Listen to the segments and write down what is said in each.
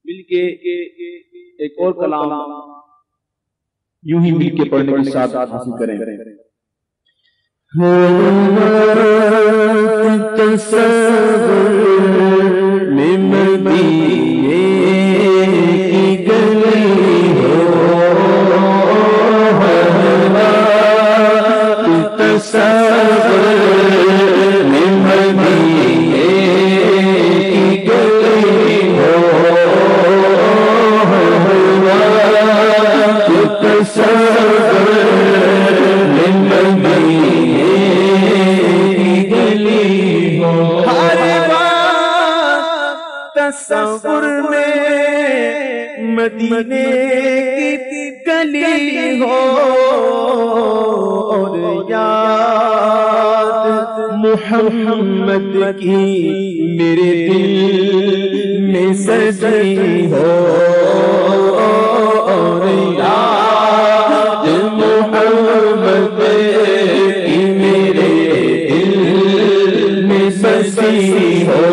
مل کے ایک اور کلام یوں ہی مل کے پڑھنے کی سعادت حاصل کریں. تصور میں مدینے کی گلی ہو، تصور میں مدینے کی گلی ہو، تصور میں مدینے کی گلی ہو، تصور میں مدینے کی گلی ہو، اور یاد محمد کی میرے دل میں سجی ہو، اور یاد محمد کی میرے دل میں سجی ہو،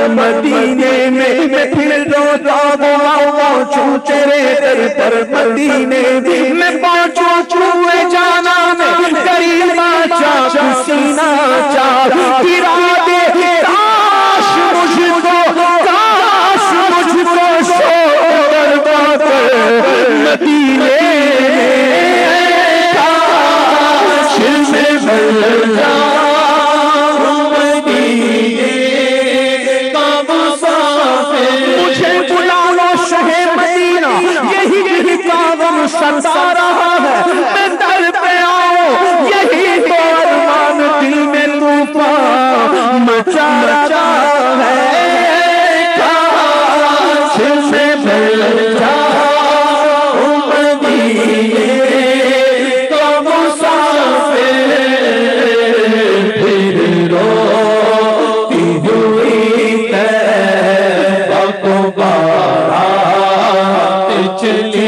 مدینے میں پھر روتا پہنچوں تیرے در پر، مدینے میں پہنچوں چھوئے جانا میں قریبا چاک سینہ چاک گرا دے، کاش مجھ کو شوق در مدینے کاش میں بھر جاؤں ستا رہا ہے، میں در پہ آؤں یہی تو ارمان دل میں طوفان مچا رہا ہے، کاش میں بھر جاؤں مدینے کا مسافر، پھر روتی ہوئی طیبہ کو بارات چلی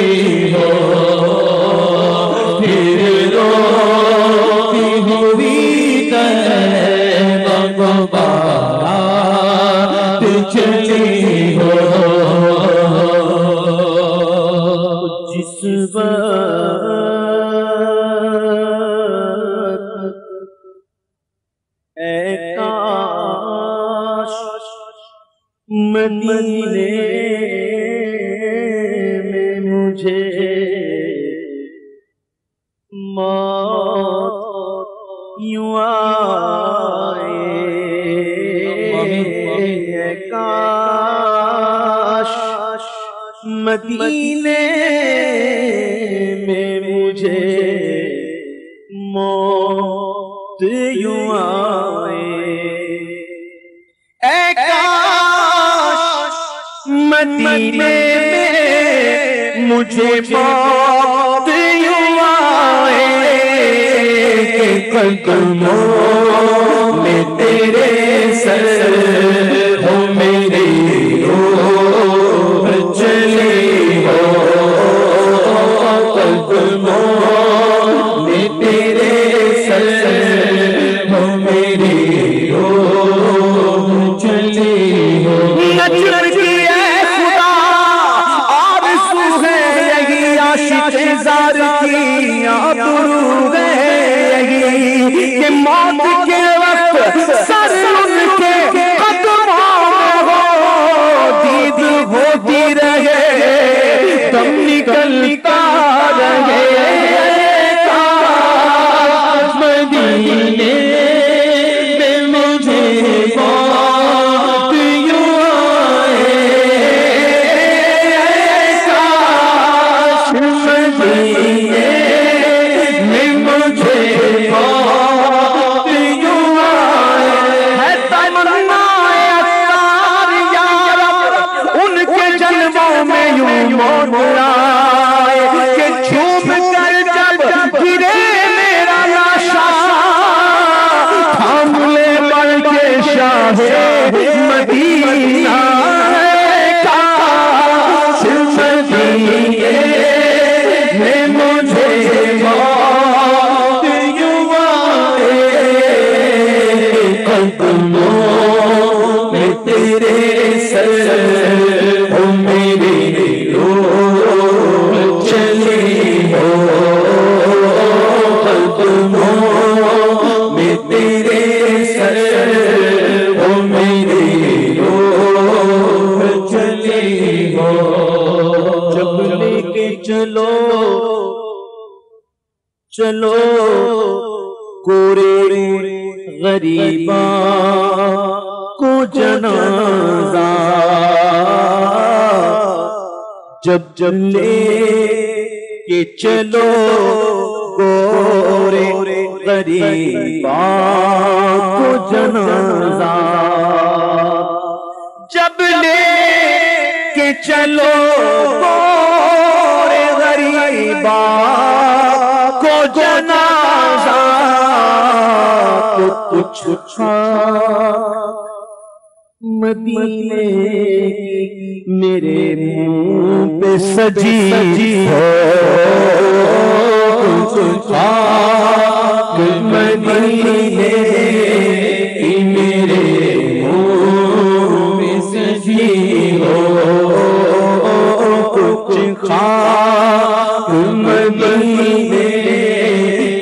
مدینے میں مجھے موت یوں آئے، کاش مدینے میں مجھے موت یوں آئے، مدینے میں مجھے موت یوں آئے کہ قدموں میں تیرے سر ہو میری روح چلی ہو قدموں میں تیرے سر ہو میری روح چلی ہو نچر کی اے خدا آرزو ہے یہی عاشق زار کی آبرو ہے یہی کہ موت کے وقت سر ان کے قدموں میں ہو دید ہوتی رہے دم نکلتا رہے کاش مدینے میں مجھے موت یوں آئے کاش مدینے میں مجھے موت یوں آئے ہے تمنا اتار یا رب ان کے جلووں میں یوں موت آئے کہ جھوم کر جب گرے میرا لاشا تھام لے بڑھ کے شاہ مدینہ کاش مدینے میں مجھے موت یوں آئے قدموں میں تیرے سر ہو میری روح چلی ہو قدموں میں تیرے سر ہو میری روح چلی ہو جب لے کے چلو چلو کورے غریباں کو جنازہ جب لے کے چلو کورے غریباں کو جنازہ جب لے کے چلو کورے غریباں کو جنازہ تو کچھ مدینے کی میرے منہ پہ سجی ہو خاک مدینے کی میرے منہ پہ سجی ہو کچھ خاک مدینے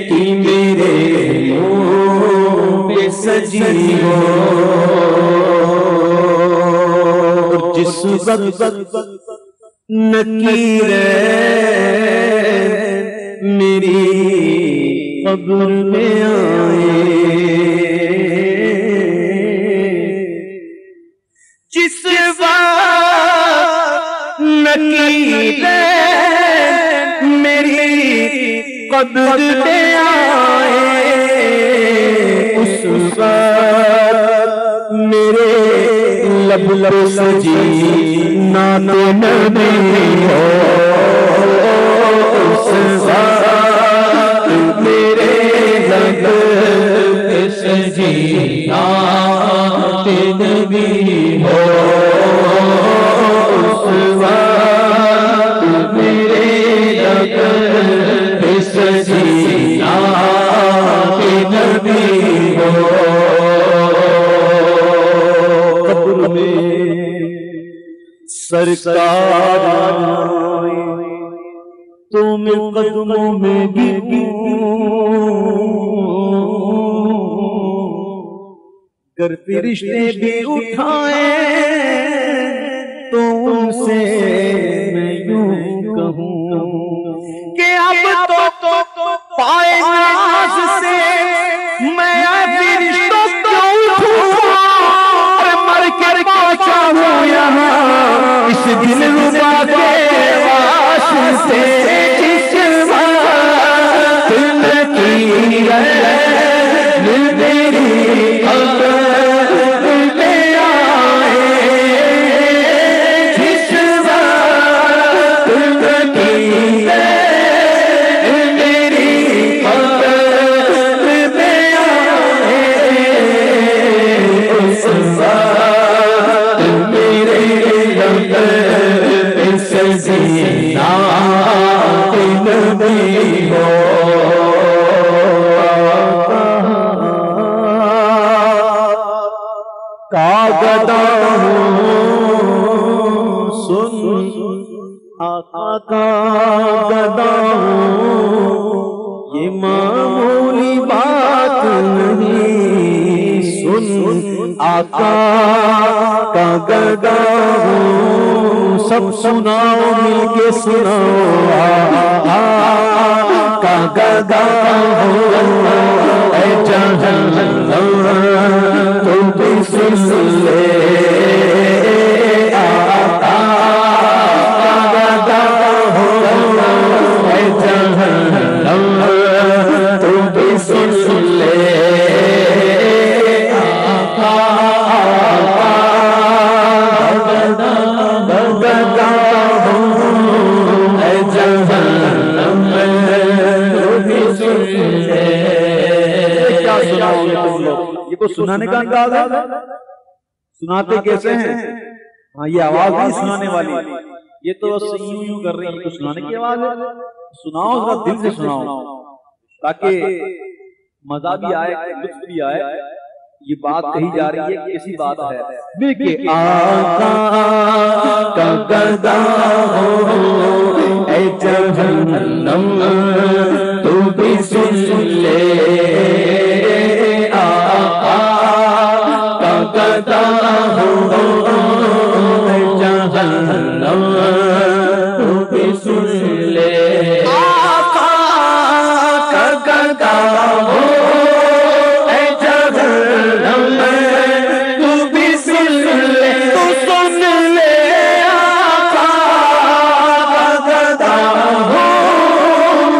کی میرے منہ پہ سجی ہو جس وقت نکیر میری قبر میں آئے جس وقت نکیر میری قبر میں آئے اس وقت میرے لب سجی نعت نبی ہو اس وقت میرے لب سجی نعت نبی ہو اس وقت میرے لب سجی نعت نبی ہو سرکار تم قدموں میں گر فرشتے بھی اٹھائیں تو ان سے میں یوں کہوں کہ اب تو پائے ناز سے میں فرشتوں کو اٹھوں اور مر کر پہنچا ہوں یہاں اس دل ربا کے واسطے جس وقت کی ہے میری قبر میں آئے جس آقا کا گدا یہ معمولی بات نہیں، سن آقا کا گدا سب سناؤ مل کے سناؤ، آقا کا گدا اے جہنم تو بھی سن لے، آقا کا گدا اے جہنم تو بھی سن لے، آقا کا گدا اے جہنم تو بھی سن لے۔ کیا سناؤ یہ تو سنانے کا انداز ہے، سناتے کیسے ہیں؟ ہاں یہ آواز نہیں سنانے والی، یہ تو بس یوں کر رہی ہے، تو سنانے کی آواز ہے۔ سناؤ ذرا دل سے سناؤ تاکہ مزہ بھی آئے، لطف بھی آئے۔ یہ بات کہی جا رہی ہے، کیسی بات ہے کہ آقا کا گدا اے جہنم تو بھی سن لے، آقا کا گدا اے جہنم تو بھی سن لے، آقا کا گدا اے جہنم تو بھی سن لے، تو سن لے، آقا کا گدا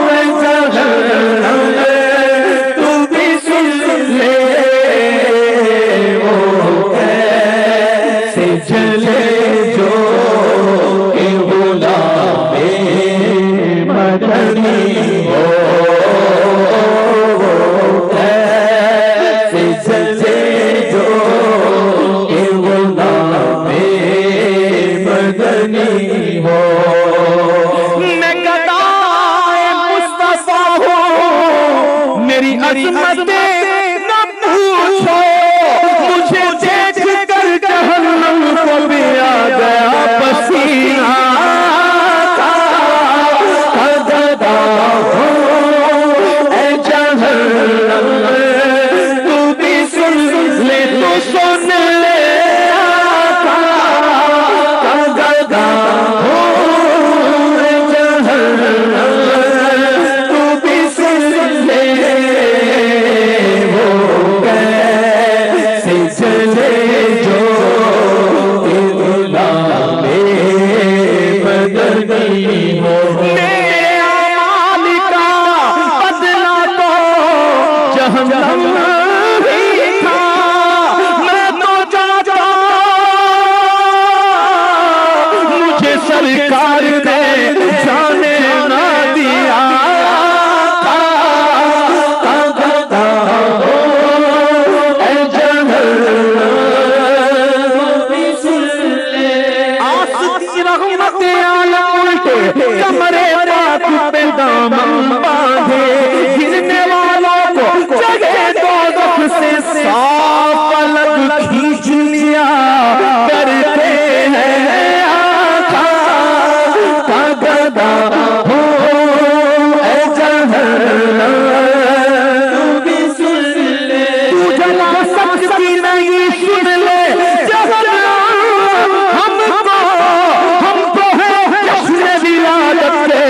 اے جہنم تو بھی سن لے، وہ کیسے جلے جو کہ غلام مدنی ہو، کیسے جلے جو کہ غلام مدنی ہو، میں گدائے مصطفیٰ ہوں، میری عظمت نہ پوچھو، مجھے دیکھ کر جہنم کو بھی آ گیا پسینہ، آقا کا گدا اے جہنم تو بھی سن لے، تو سن لے، آقا کا گدا اے جہنم تو بھی سن لے، وہ کیسے چلے جو کہ غلام مدنی ہو، میرے اعمال کا بدلہ تو جہنم ہی تھا، میں تو جاتا مجھے سرکار نے جانے نہ دیا، آقا کا گدا اے جہنم تو بھی سن لے، آستی رحمت عالم الٹے کمرے پاک پہ دامن باندھے، گرنے والوں کو جگہ دوزخ سے صاف الگ کھینچ لیا کرتے ہیں، آقا کا گدا اے جہنم تو بھی سن لے، تو جلا سکتی نہیں سن لے، جہنم ہم تو ہیں جشن ولادت کے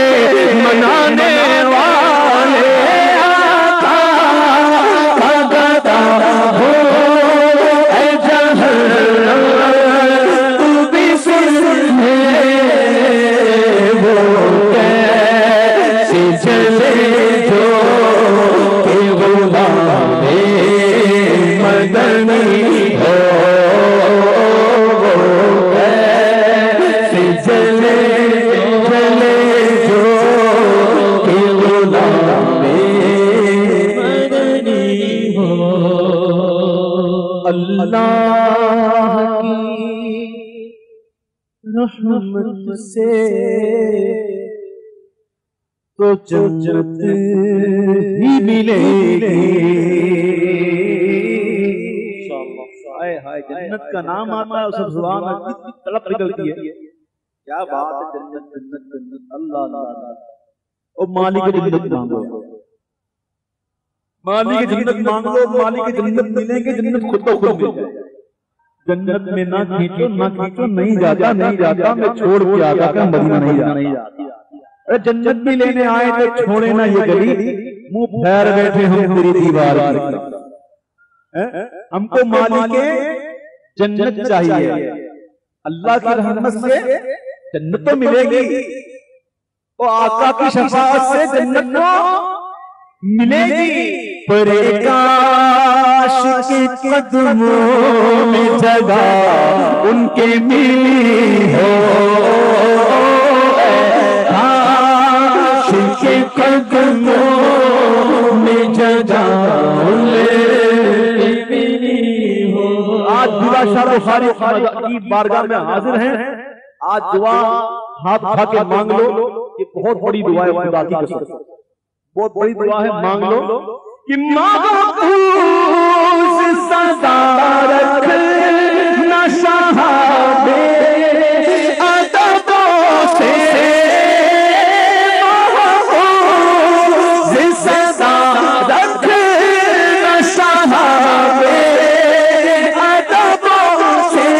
منانے والے، آقا کا گدا اے جہنم تو بھی سن لے، وہ کیسے چلے جو کہ غلام مدنی ہو، کیسے چلے جو کہ غلام مدنی ہو، اللہ کی رحمت سے تو جنت ہی ملے گی، ہائے ہائے جنت کا نام آتا ہے سب زبان میں تڑپ نکلتی ہے، کیا بات ہے، جنت جنت جنت، اللہ اللہ۔ اور مالک جنت مانگو، مالک جنت مانگو، مالک جنت ملیں گے، جنت خود تو خود مل جائے۔ جنت میں نہ کھینچو نہ کھینچو، نہیں جاتا نہیں جاتا، میں چھوڑ کے آتا کہ مدینہ نہیں جاتا۔ اے جنت بھی لینے آئے تو چھوڑے نہ یہ گلی، منہ پھیر بیٹھے ہم تیری دیوار کی۔ ہم کو مالک جنت چاہیے، اللہ کی رحمت سے جنت تو ملے گی، اور آقا کی شفاعت سے جنت تو ملے گی، پر کاش کے قدموں میں جگہ ان کے ملی ہو، کاش کے قدموں میں جگہ ان کے ملی ہو۔ آج دعا شاہ بخاری کی بارگاہ میں حاضر ہیں، آج دعا ہاتھ اٹھا کے مانگ لو، یہ بہت بڑی دعا ہے خدا کی قسم، بہت بڑی دعا ہے، مانگ لو کہ محفوظ صدا رکھنا صحابے ادبوں سے، محفوظ صدا رکھنا صحابے ادبوں سے،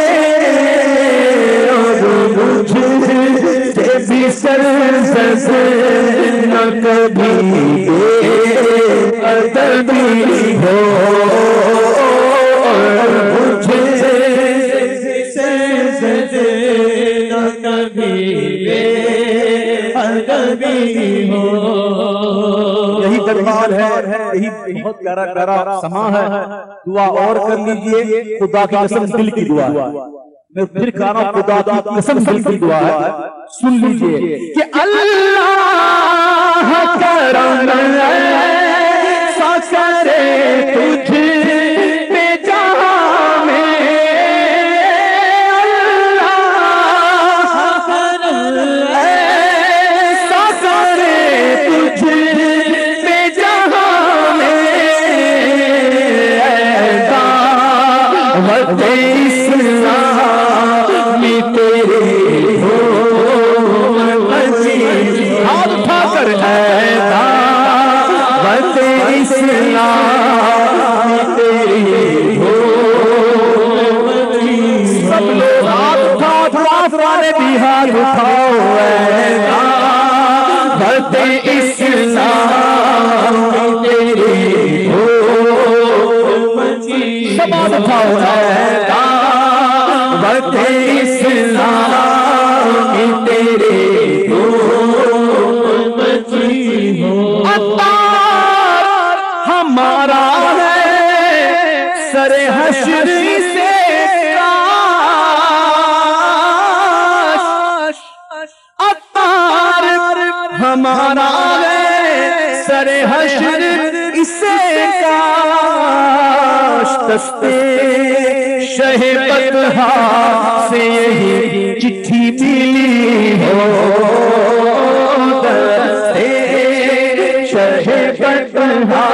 اور مجھے بھی سرزد نہ کبھی ادبی ہو، مجھے سرزد نہ کبھی ادبی ہو۔ یہی دربار ہے، یہی بہت پیارا پیارا سما ہے، دعا اور کر لیجئے، خدا کی قسم دل کی دعا ہے، میں پھر کہہ رہا ہوں خدا کی قسم دل کی دعا ہے، سن لیجئے کہ اللہ کرم ایسا کرے تجھ پہ جہاں میں، اللہ کرم ایسا کرے تجھ پہ جہاں میں، دعوت اسلامی تیرے ہو ہاتھ اٹھا کر، اے دعوت اسلامی تیری ہو، سب لوگ ہاتھ اٹھاؤ، اطراف والے بھی ہاتھ اٹھاؤ، اے دعوت اسلامی تیری ہو، سب ہاتھ اٹھاؤ، اے دعوت اسلامی تیری ہو، عطار ہمارا ہے سر حشر سے کاش، عطار ہمارا ہے سر حشر اسے کاش، دستے شہ بطحا سے یہی چٹھی ملی ہو، شہ بطحا